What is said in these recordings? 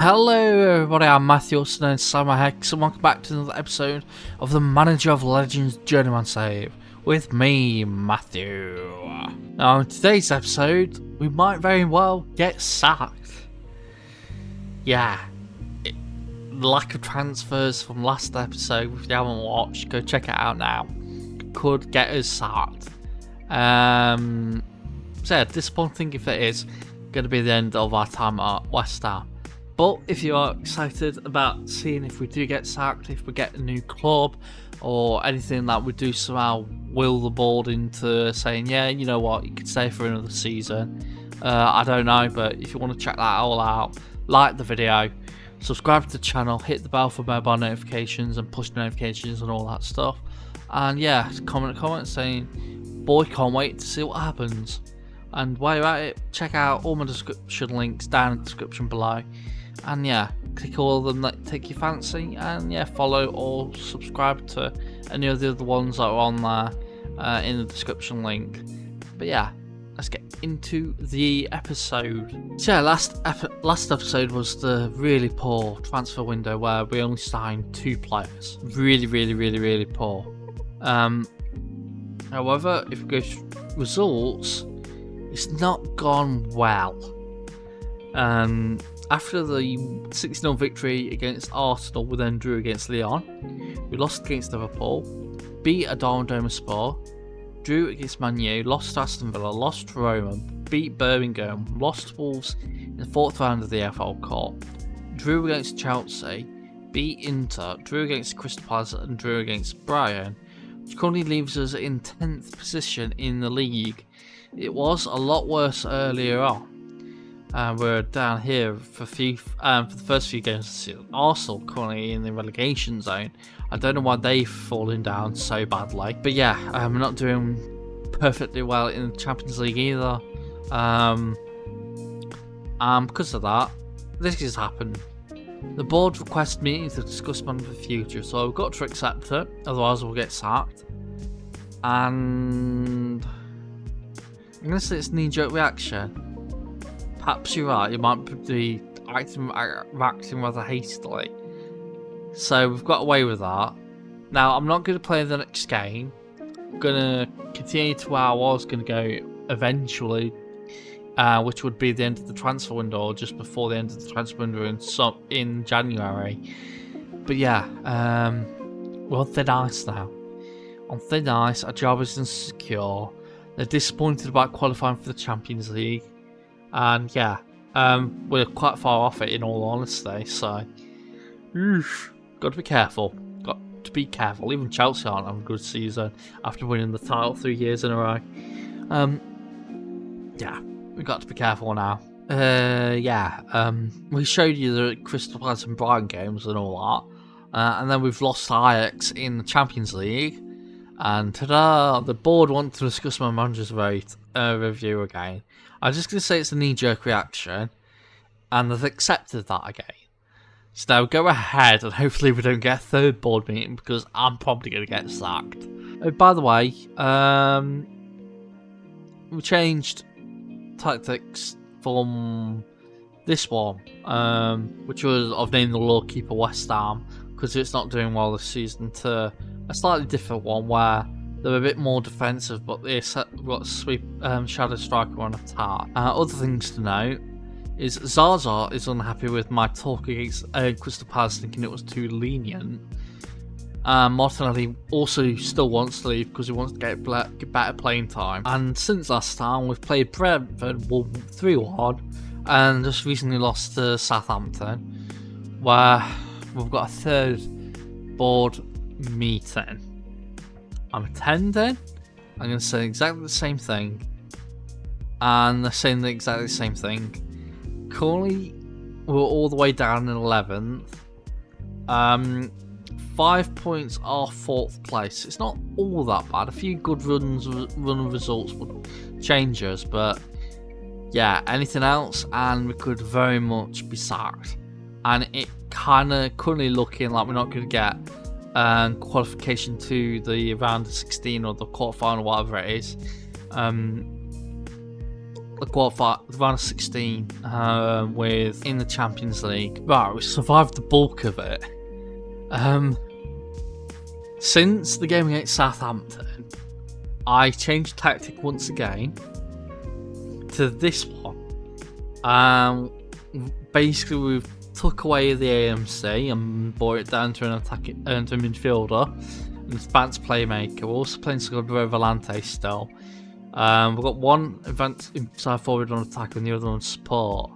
Hello everybody, I'm Matthew, also known as SamuraiHex, and welcome back to another episode of the Manager of Legends Journeyman save with me, Matthew. Now in today's episode, we might very well get sacked. Yeah, lack of transfers from last episode, if you haven't watched, go check it out now. Could get us sacked. So yeah, disappointing if it is going to be the end of our time at West Ham. But if you are excited about seeing if we do get sacked, if we get a new club, or anything that would do somehow will the board into saying, yeah, you know what, you could stay for another season. I don't know, but if you want to check that all out, like the video, subscribe to the channel, hit the bell for mobile notifications and push notifications and all that stuff. And yeah, comment saying, boy, can't wait to see what happens. And while you're at it, check out all my description links down in the description below. And yeah, click all of them that take your fancy, and yeah, follow or subscribe to any of the other ones that are on there in the description link. But yeah, let's get into the episode. So yeah, last episode was the really poor transfer window where we only signed 2 players. Really poor. However, if we go to results, it's not gone well. After the 6-0 victory against Arsenal, we then drew against Lyon. We lost against Liverpool, beat Demerspor, drew against Man U, lost to Aston Villa, lost to Roma, beat Birmingham, lost to Wolves in the 4th round of the EFL Cup, drew against Chelsea, beat Inter, drew against Crystal Palace and drew against Brighton, which currently leaves us in 10th position in the league. It was a lot worse earlier on. We're down here for the first few games of the season. Arsenal currently in the relegation zone. I don't know why they've fallen down so badly. But yeah, we're not doing perfectly well in the Champions League either. Because of that, this has happened. The board requested me to discuss man of the future, so I've got to accept it, otherwise we'll get sacked. And I'm going to say it's a knee-jerk reaction. Perhaps you're right, you might be acting rather hastily. So we've got away with that. Now, I'm not going to play the next game. I'm going to continue to where I was going to go eventually, which would be the end of the transfer window, or just before the end of the transfer window in January. But yeah, we're on thin ice now. On thin ice, our job is insecure. They're disappointed about qualifying for the Champions League. And yeah, we're quite far off it in all honesty, so got to be careful. Even Chelsea aren't having a good season after winning the title 3 years in a row. Yeah, we've got to be careful now. We showed you the Crystal Palace and Brighton games and all that, and then we've lost Ajax in the Champions League. And ta-da! The board wants to discuss my manager's review again. I'm just going to say it's a knee-jerk reaction, and they've accepted that again. So now go ahead, and hopefully we don't get a 3rd board meeting, because I'm probably going to get sacked. Oh, by the way, we changed tactics from this one, which was I've named the Lord Keeper West Ham, because it's not doing well this season, to a slightly different one where they're a bit more defensive, but they've got sweep Shadow Striker on attack. Other things to note is Zaza is unhappy with my talk against Crystal Palace, thinking it was too lenient. Martinelli also still wants to leave because he wants to get better playing time. And since last time, we've played Brentford 3-1 and just recently lost to Southampton, where we've got a 3rd board meeting. I'm attending. I'm going to say exactly the same thing, and they're saying exactly the same thing. Currently, we're all the way down in 11th. 5 points off 4th place. It's not all that bad. A few good run results would change us, but yeah, anything else, and we could very much be sacked. And it kind of currently looking like we're not going to get qualification to the round of 16 or the quarterfinal, whatever it is, the round of 16 with in the Champions League. Right, we survived the bulk of it. Since the game against Southampton, I changed tactic once again to this one. Basically, we've took away the AMC and brought it down to an attacking to a midfielder and advanced playmaker. We're also playing Segundo Volante still. We've got one advanced inside forward on attack and the other on support,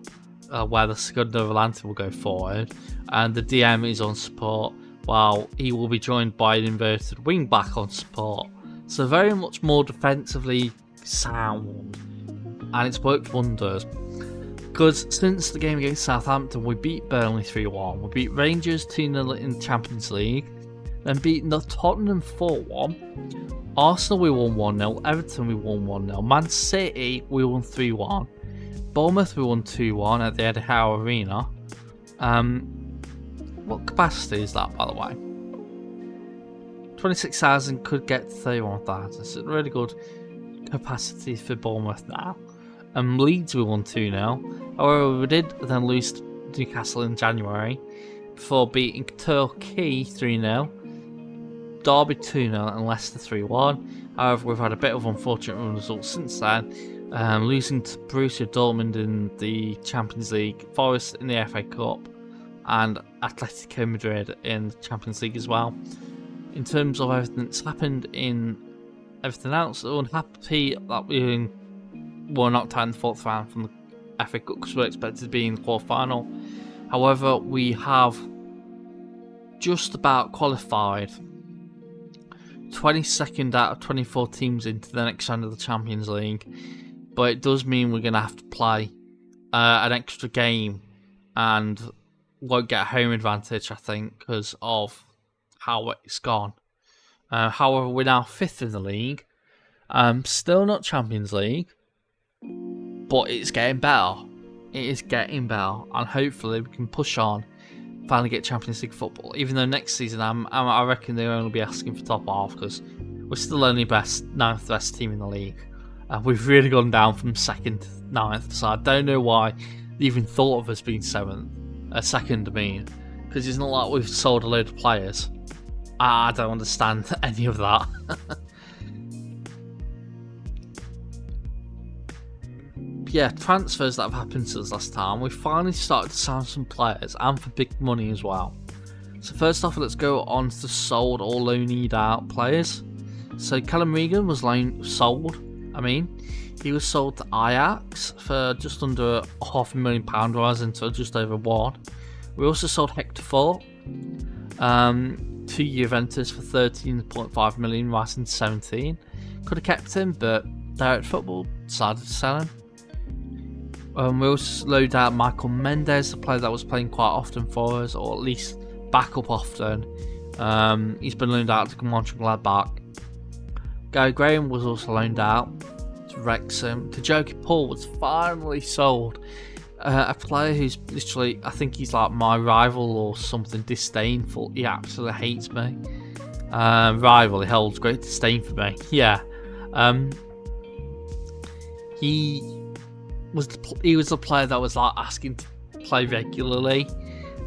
where the Segundo Volante will go forward, and the DM is on support, while he will be joined by an inverted wing back on support. So very much more defensively sound, and it's worked wonders. Because since the game against Southampton, we beat Burnley 3-1, we beat Rangers 2-0 in the Champions League, then beat Tottenham 4-1, Arsenal we won 1-0, Everton we won 1-0, Man City we won 3-1, Bournemouth we won 2-1 at the Eddie Howe Arena. What capacity is that, by the way? 26,000 could get to 31,000, it's a really good capacity for Bournemouth now. Leeds we won 2-0. However, we did then lose to Newcastle in January before beating Turkey 3-0, Derby 2-0 and Leicester 3-1. However, we've had a bit of unfortunate results since then, losing to Borussia Dortmund in the Champions League, Forest in the FA Cup, and Atletico Madrid in the Champions League as well. In terms of everything that's happened in everything else, we're unhappy that we were knocked out in the 4th round from the FA Cup because we're expected to be in the quarter-final. However, we have just about qualified 22nd out of 24 teams into the next round of the Champions League, but it does mean we're going to have to play an extra game and won't get a home advantage, I think, because of how it's gone. However, we're now 5th in the league, still not Champions League, but it's getting better. It is getting better, and hopefully we can push on, finally get Champions League football. Even though next season I reckon they'll only be asking for top half, because we're still only 9th best team in the league. We've really gone down from 2nd to 9th, so I don't know why they even thought of us being 2nd. Because it's not like we've sold a load of players. I don't understand any of that. Yeah, transfers that have happened since last time. We finally started to sign some players, and for big money as well. So first off, let's go on to sold or loaned out players. So Callum Regan was sold. He was sold to Ajax for just under £500,000, rising to just over £1. We also sold Hector Fort to Juventus for £13.5 million, rising to 17. Could have kept him, but Direct Football decided to sell him. We also loaned out Michael Mendes, a player that was playing quite often for us, or at least back up often. He's been loaned out to Mönchengladbach. Gary Graham was also loaned out to Wrexham. Kajoki Paul was finally sold. A player who's literally, I think he's like my rival or something, disdainful. He absolutely hates me. Rival, he holds great disdain for me. Yeah. He was the player that was like asking to play regularly,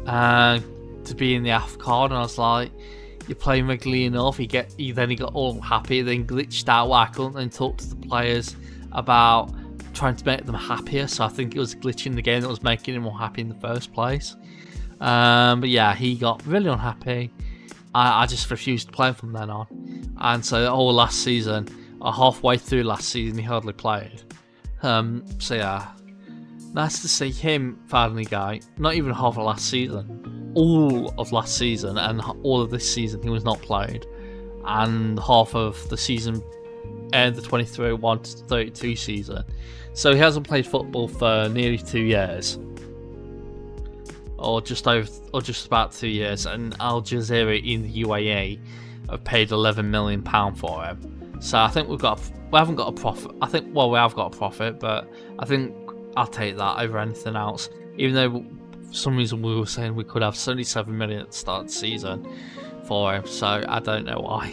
to be in the AFCON, and I was like, you're playing regularly enough. He got all happy, then glitched out where I couldn't then talk to the players about trying to make them happier. So I think it was a glitch in the game that was making him more happy in the first place. But yeah, he got really unhappy. I just refused to play him from then on, and so all last season, or halfway through last season, he hardly played. So yeah, nice to see him finally go. Not even half of last season, all of last season and all of this season he was not played, and half of the season, and the 23-1 to 32 season. So he hasn't played football for nearly 2 years, or just about 2 years. And Al Jazeera in the UAE have paid £11 million for him. So I think we haven't got a profit. We have got a profit, but I think I'll take that over anything else. Even though for some reason we were saying we could have 77 million at the start of the season for him, so I don't know why.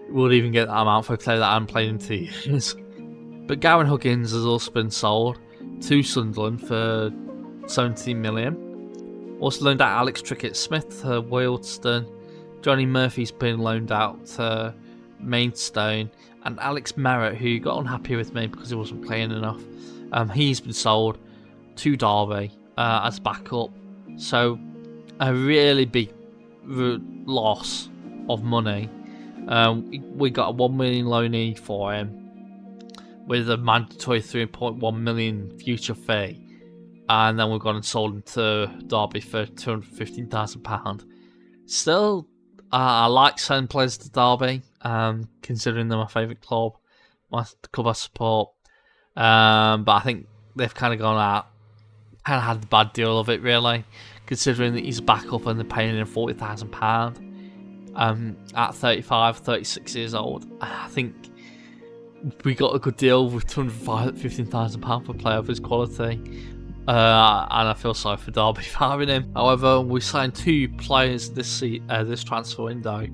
We'll even get that amount for a player that I haven't played in 2 years. But Gavin Huggins has also been sold to Sunderland for 17 million. Also loaned out Alex Trickett-Smith to Wealdstone. Johnny Murphy's been loaned out to Maidstone. And Alex Merritt, who got unhappy with me because he wasn't playing enough, he's been sold to Derby as backup. So a really big loss of money. We got a 1 million loanee for him with a mandatory 3.1 million future fee, and then we've gone and sold him to Derby for £215,000. Still, I like selling players to Derby, considering they're my favourite club, the club I support. But I think they've kind of gone out, kind of had the bad deal of it, really, considering that he's a backup and they're paying him £40,000 at 35, 36 years old. I think we got a good deal with £215,000 for a player of his quality. And I feel sorry for Derby for having him. However, we signed 2 players this transfer window.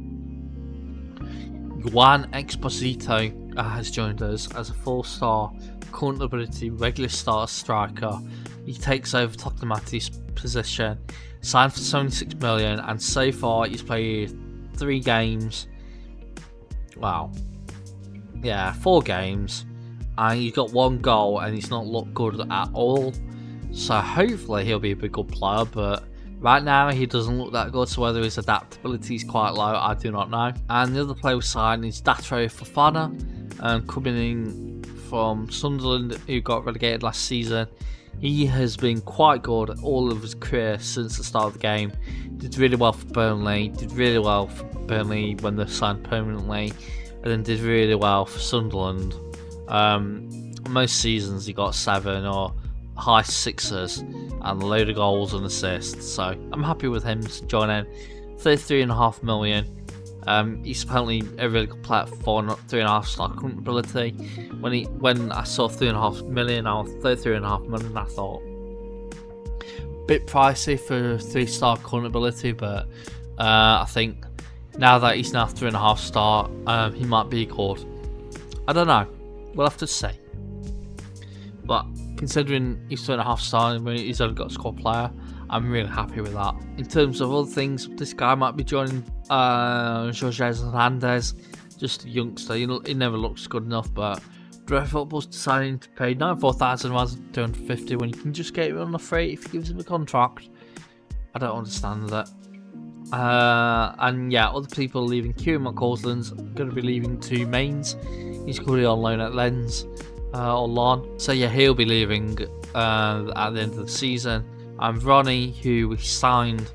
Juan Exposito has joined us as a 4-star current ability regular star striker. He takes over Totomati's position. Signed for 76 million, and so far he's played 3 games. Wow. Yeah, 4 games, and he's got 1 goal, and he's not looked good at all. So hopefully he'll be a big good player, but right now he doesn't look that good, so whether his adaptability is quite low, I do not know. And the other player we signed is Datro Fofana, coming in from Sunderland, who got relegated last season. He has been quite good all of his career since the start of the game. Did really well for Burnley, when they signed permanently, and then did really well for Sunderland. Most seasons he got 7 or high 6s and a load of goals and assists, so I'm happy with him joining. 33.5 million. He's apparently a really good player for 3.5 star current ability. When I saw 3.5 million or 33.5 million, I thought bit pricey for 3-star current ability, but I think now that he's now 3.5 star, he might be good. I don't know. We'll have to see. But considering he's 2.5 star and he's only got a squad player, I'm really happy with that. In terms of other things, this guy might be joining Jorge Hernandez, just a youngster. He never looks good enough, but Direct Football's deciding to pay £94,000 rather than £250 when you can just get him on the free if he gives him a contract. I don't understand that. And yeah, other people leaving. Kieran McCausland's going to be leaving to Mainz. He's currently on loan at Lens or Lon. So yeah, he'll be leaving at the end of the season. And Ronnie, who we signed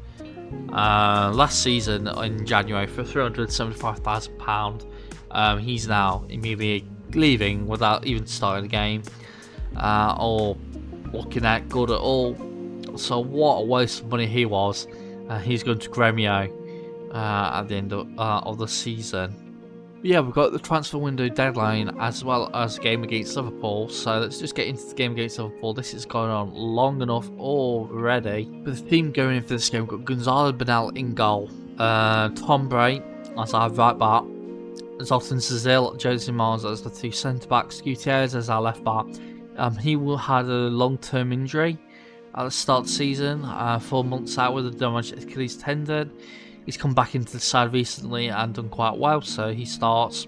last season in January for £375,000, he's now immediately leaving without even starting the game or looking that good at all. So what a waste of money he was. He's going to Gremio at the end of the season. But yeah, we've got the transfer window deadline as well as a game against Liverpool. So let's just get into the game against Liverpool. This is going on long enough already. With the team going in for this game, we've got Gonzalo Bernal in goal, Tom Bray as our right back, Zoltan Cazil, Jose Mars as the 2 centre backs, Gutierrez as our left back. He had a long-term injury at the start of the season, 4 months out with a damaged Achilles tendon. He's come back into the side recently and done quite well, so he starts.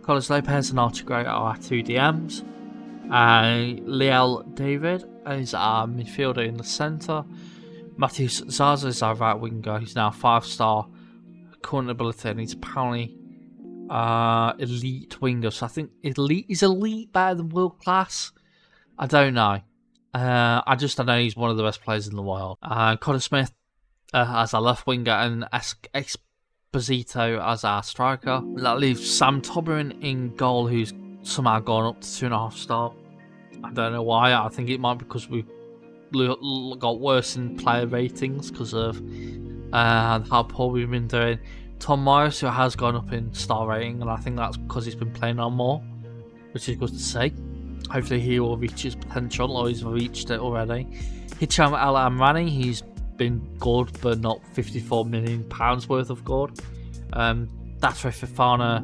Carlos Lopez and Archie Gray are our 2 DMs. Liel David is our midfielder in the centre. Matheus Zaza is our right winger. He's now 5-star current ability, and he's apparently elite winger. So I think is elite better than world class? I don't know. I know he's one of the best players in the world. Connor Smith as our left winger and Exposito as our striker. That leaves Sam Toberin in goal, who's somehow gone up to 2.5 star. I don't know why. I think it might be because we've got worse in player ratings because of how poor we've been doing. Tom Morris, who has gone up in star rating, and I think that's because he's been playing on more, which is good to see. Hopefully he will reach his potential, or he's reached it already. Hicham El Amrani, he's been good, but not £54 million worth of good. Datro Fofana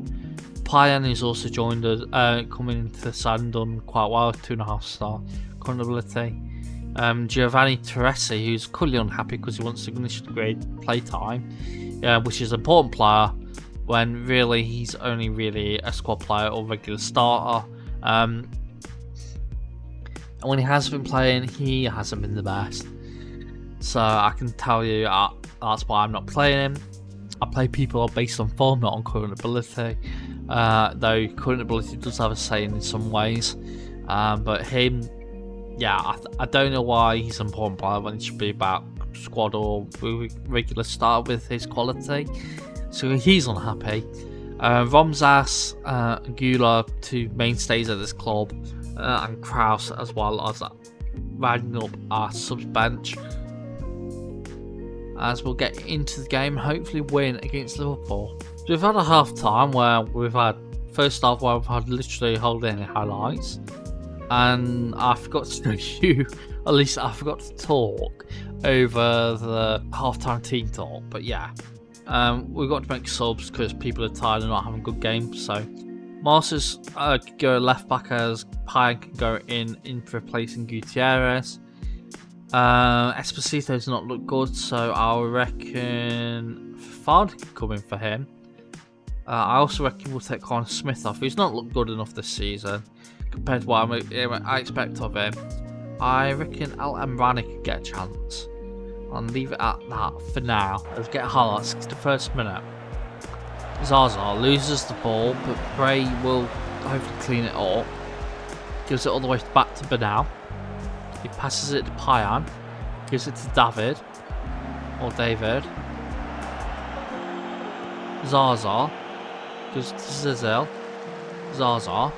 Payan, who's also joined us, coming into the side and done quite well, 2.5 star current ability. Giovanni Teresi, who's currently unhappy because he wants signature grade playtime, which is an important player when really he's only really a squad player or regular starter. And when he has been playing, he hasn't been the best. So I can tell you that's why I'm not playing him. I play people based on form, not on current ability. Though current ability does have a say in some ways. But him, yeah, I don't know why he's an important player when it should be about squad or regular start with his quality. So he's unhappy. Romzas, Gula, 2 mainstays at this club, and Kraus as well as riding up our subs bench. As we'll get into the game, hopefully win against Liverpool. So we've had a half time where we've had first half where we've had literally hardly any highlights, and I forgot to show you, at least I forgot to talk over the half-time team talk. But yeah, we've got to make subs because people are tired and not having good games. So Masters could go left back as Payan can go in for replacing Gutierrez. Esposito does not look good, so I reckon Fard can come in for him. I also reckon we'll take Connor Smith off, who's not looked good enough this season compared to what I expect of him. I reckon Al Amrani could get a chance. I'll leave it at that for now. Let's get highlights. 61st minute. Zaza loses the ball, but Bray will hopefully clean it up. Gives it all the way back to Bernal. He passes it to Payan, gives it to David. Zaza, gives it to Zizil. Zaza.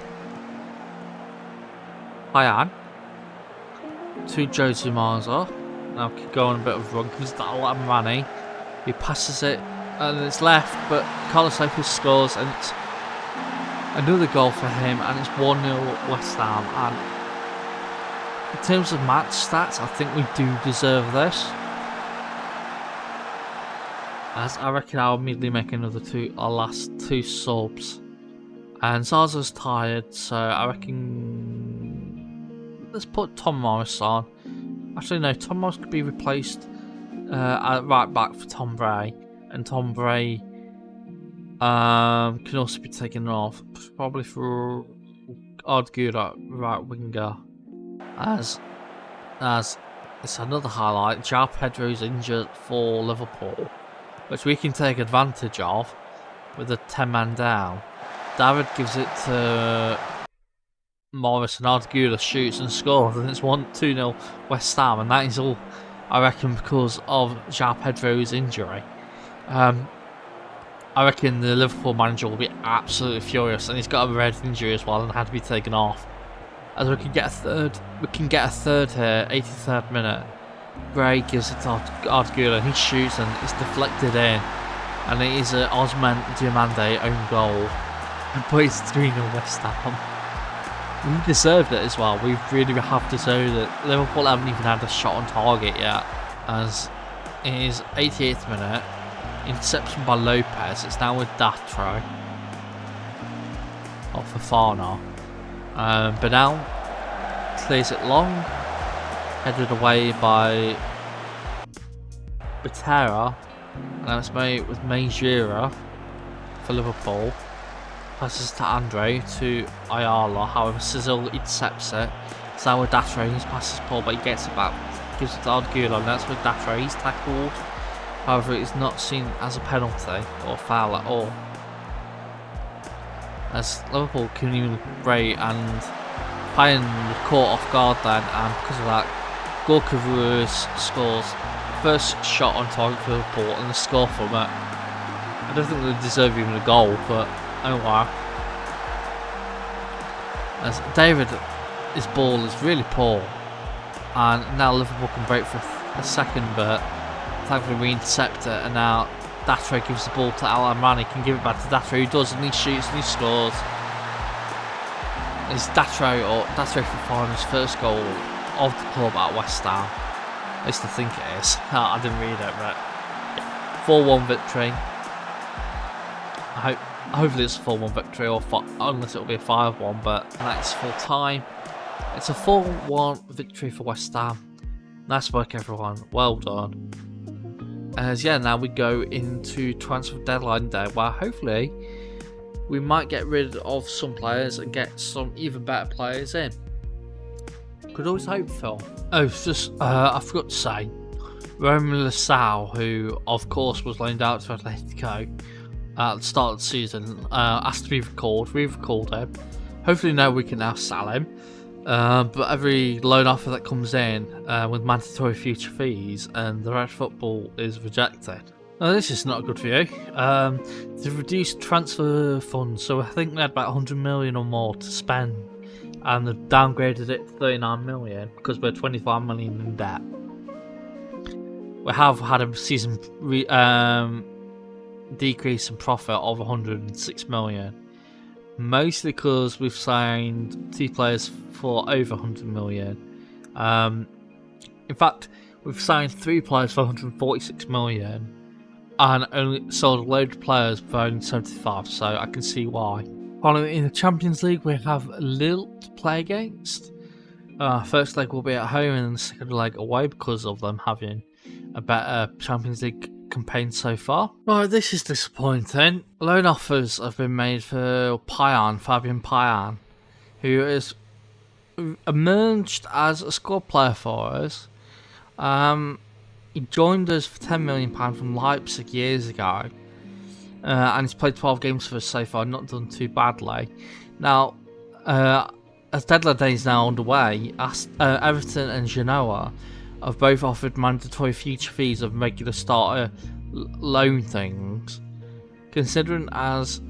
Payan. To Jose Marza. Now keep going a bit of a run, gives it to Al-Amrani. He passes it, and it's left, but Carlos Lopez scores, and it's another goal for him, and it's 1-0 West Ham. And in terms of match stats, I think we do deserve this. As I reckon I'll immediately make our last 2 subs. And Zaza's tired, so I reckon let's put Tom Morris on. Actually no, Tom Morris could be replaced at right back for Tom Bray. And Tom Bray can also be taken off, probably for Ardgura, right winger. As it's another highlight, João Pedro's injured for Liverpool, which we can take advantage of with a 10-man down. David gives it to Morris, and Ardgura shoots and scores, and it's 2-0 West Ham, and that is all, I reckon, because of João Pedro's injury. I reckon the Liverpool manager will be absolutely furious, and he's got a red injury as well and had to be taken off. As we can get a third here, 83rd minute. Bray gives it to Ardgura, and he shoots, and it's deflected in, and it is an Osman Diamande own goal. And plays 3-0 West Ham. We deserved it as well. We really have deserved it. Liverpool haven't even had a shot on target yet. As it is 88th minute. Interception by Lopez. It's now with Datro. Or Fofana. Bernal clears it long. Headed away by Butera. And now it's made with Majura for Liverpool. Passes to Andre, to Ayala, however Cizil intercepts it. It's now with Datro, he's passes Paul, but he gets it back. Gives it to Ardgura, and that's with Datro, he's tackled. However, it's not seen as a penalty or foul at all. As Liverpool couldn't even break, and Payan caught off guard then, and because of that, Gorka Ruiz scores first shot on target for Liverpool and the score from it. I don't think they deserve even a goal, but oh wow. As David, his ball is really poor, and now Liverpool can break for a second, but thankfully we intercept it, and now Datro gives the ball to Al Amrani, can give it back to Datro, who does, and he shoots and he scores. It's Datro Fofana's first goal of the club at West Ham. At least I think it is. I didn't read it, but 4-1 victory. I hope Hopefully it's a 4-1 victory, or unless it'll be a 5-1, but that's full time. It's a 4-1 victory for West Ham. Nice work, everyone. Well done. As yeah, now we go into transfer deadline day, where hopefully we might get rid of some players and get some even better players in. Could always hope for. Oh, it's just I forgot to say, Roman Lasau, who of course was loaned out to Atletico at the start of the season, asked to be recalled. We've recalled him. Hopefully now we can now sell him. But every loan offer that comes in with mandatory future fees and the red football is rejected. Now this is not good for you. They've reduced transfer funds, so I think they had about 100 million or more to spend, and they've downgraded it to 39 million because we're 25 million in debt. We have had a season decrease in profit of 106 million. Mostly because we've signed 2 players for over 100 million. In fact, we've signed 3 players for 146 million and only sold a load of players for only 75, so I can see why. Finally, in the Champions League, we have Lille to play against. First leg will be at home and the second leg away because of them having a better Champions League campaign so far. Right, this is disappointing. Loan offers have been made for Fabian Payan, who has emerged as a squad player for us. He joined us for £10 million from Leipzig years ago, and he's played 12 games for us so far, not done too badly. Now, as deadline day is now underway, Everton and Genoa have both offered mandatory future fees of regular starter loan things. Considering as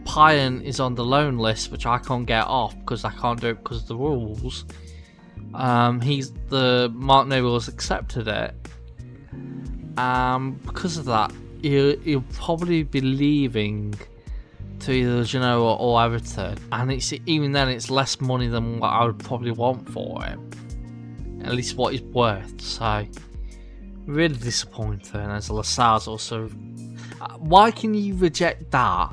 Payan is on the loan list, which I can't get off because I can't do it because of the rules, Mark Noble has accepted it. Because of that, he'll probably be leaving to either Genoa or Everton, and even then it's less money than what I would probably want for him. At least what he's worth, so really disappointing. As Lasar's also, why can you reject that,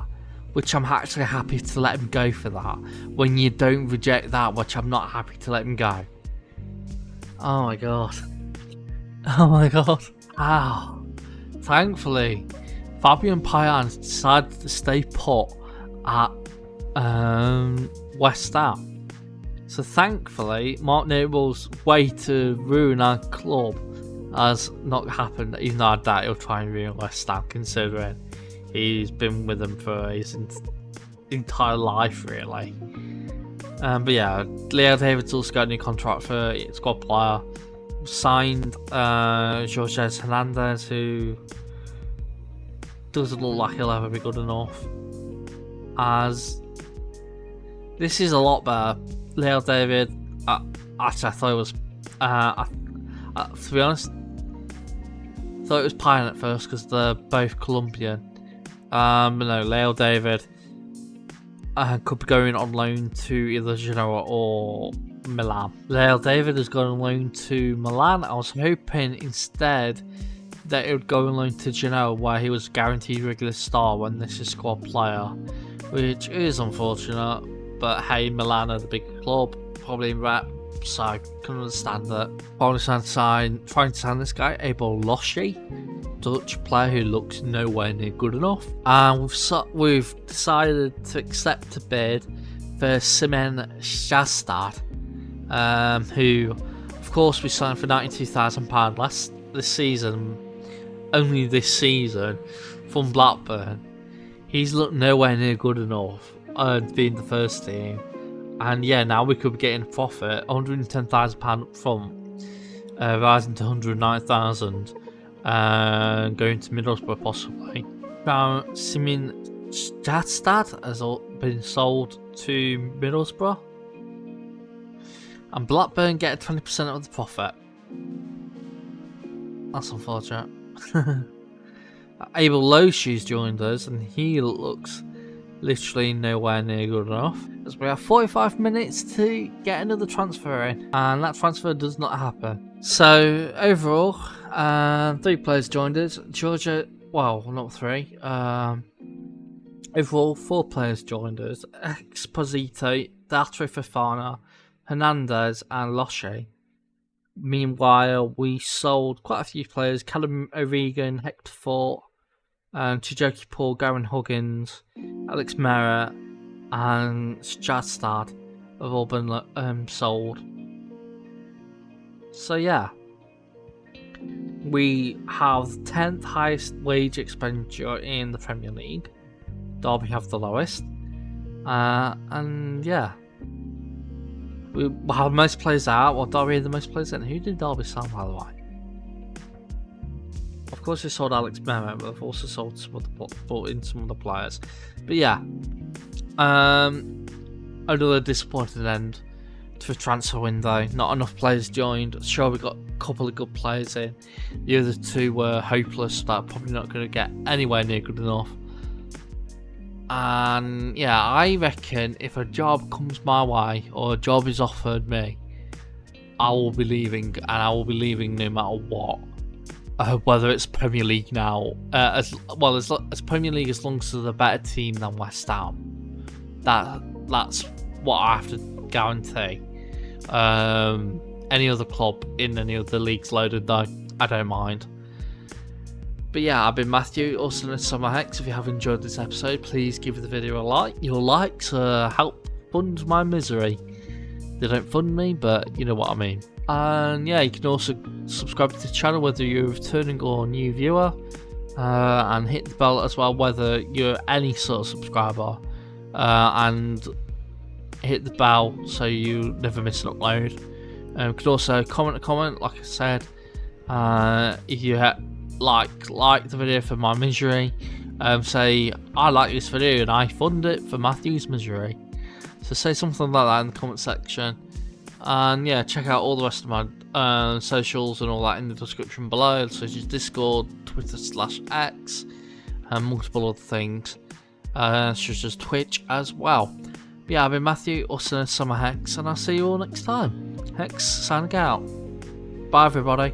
which I'm actually happy to let him go for that, when you don't reject that, which I'm not happy to let him go? Oh my god, oh my god. Ow. Thankfully, Fabian Payan decided to stay put at West Ham. So thankfully, Mark Noble's way to ruin our club has not happened, even though I doubt he'll try and ruin West Ham, considering he's been with them for his entire life, really. But yeah, Leo David's also got a new contract for squad player. Signed Jorge Hernandez, who doesn't look like he'll ever be good enough. As this is a lot better. Leo David, actually I thought it was, to be honest, thought it was Payan at first because they're both Colombian. But no, Leo David could be going on loan to either Genoa or Milan. Leo David has gone on loan to Milan. I was hoping instead that it would go on loan to Genoa, where he was guaranteed regular star when this is squad player, which is unfortunate. But hey, Milan are the big club, probably in rep, so I can understand that. Finally trying to sign this guy, Abel Loschi, Dutch player who looks nowhere near good enough. And we've decided to accept a bid for Simon Sjastad, who, of course, we signed for £92,000 this season, only this season, from Blackburn. He's looked nowhere near good enough being the first team, and yeah, now we could be getting a profit, £110,000 up front, rising to £109,000, going to Middlesbrough possibly. Now, Simon Sjastad has been sold to Middlesbrough, and Blackburn get 20% of the profit. That's unfortunate. Abel Loshi's joined us, and he looks literally nowhere near good enough, as we have 45 minutes to get another transfer in, and that transfer does not happen. So overall, 3 players joined us. Georgia, well, not 3. Overall, 4 players joined us: Exposito, Dato Fofana, Hernandez, and Loche. Meanwhile, we sold quite a few players: Callum O'Regan, Hector Fort, Chijoki Paul, Garen Huggins, Alex Mera, and Stradstad have all been sold. So yeah, we have 10th highest wage expenditure in the Premier League. Derby have the lowest, and yeah, we have most players out. Well, Derby had the most players in. Who did Derby sell, by the way? Of course, we sold Alex Mera, but we've also sold bought in some other players. But yeah, another disappointing end to the transfer window. Not enough players joined. Sure, we got a couple of good players in. The other 2 were hopeless. That probably not going to get anywhere near good enough. And yeah, I reckon if a job comes my way or a job is offered me, I will be leaving, and I will be leaving no matter what. Whether it's Premier League now, as Premier League, as long as there's a better team than West Ham. That's what I have to guarantee. Any other club in any other leagues loaded though, I don't mind. But yeah, I've been Matthew, also known as SamuraiHex. If you have enjoyed this episode, please give the video a like. Your likes help fund my misery. They don't fund me, but you know what I mean. And yeah, you can also subscribe to the channel whether you're a returning or new viewer, and hit the bell as well whether you're any sort of subscriber, and hit the bell so you never miss an upload. You can also comment a comment, like I said. If you like the video for my misery, say I like this video and I fund it for Matthew's misery. So say something like that in the comment section. And yeah, check out all the rest of my socials and all that in the description below, such as Discord, Twitter/X, and multiple other things, such as Twitch as well. But yeah, I've been Matthew, also known as SamuraiHex, and I'll see you all next time. Hex signing out. Bye everybody.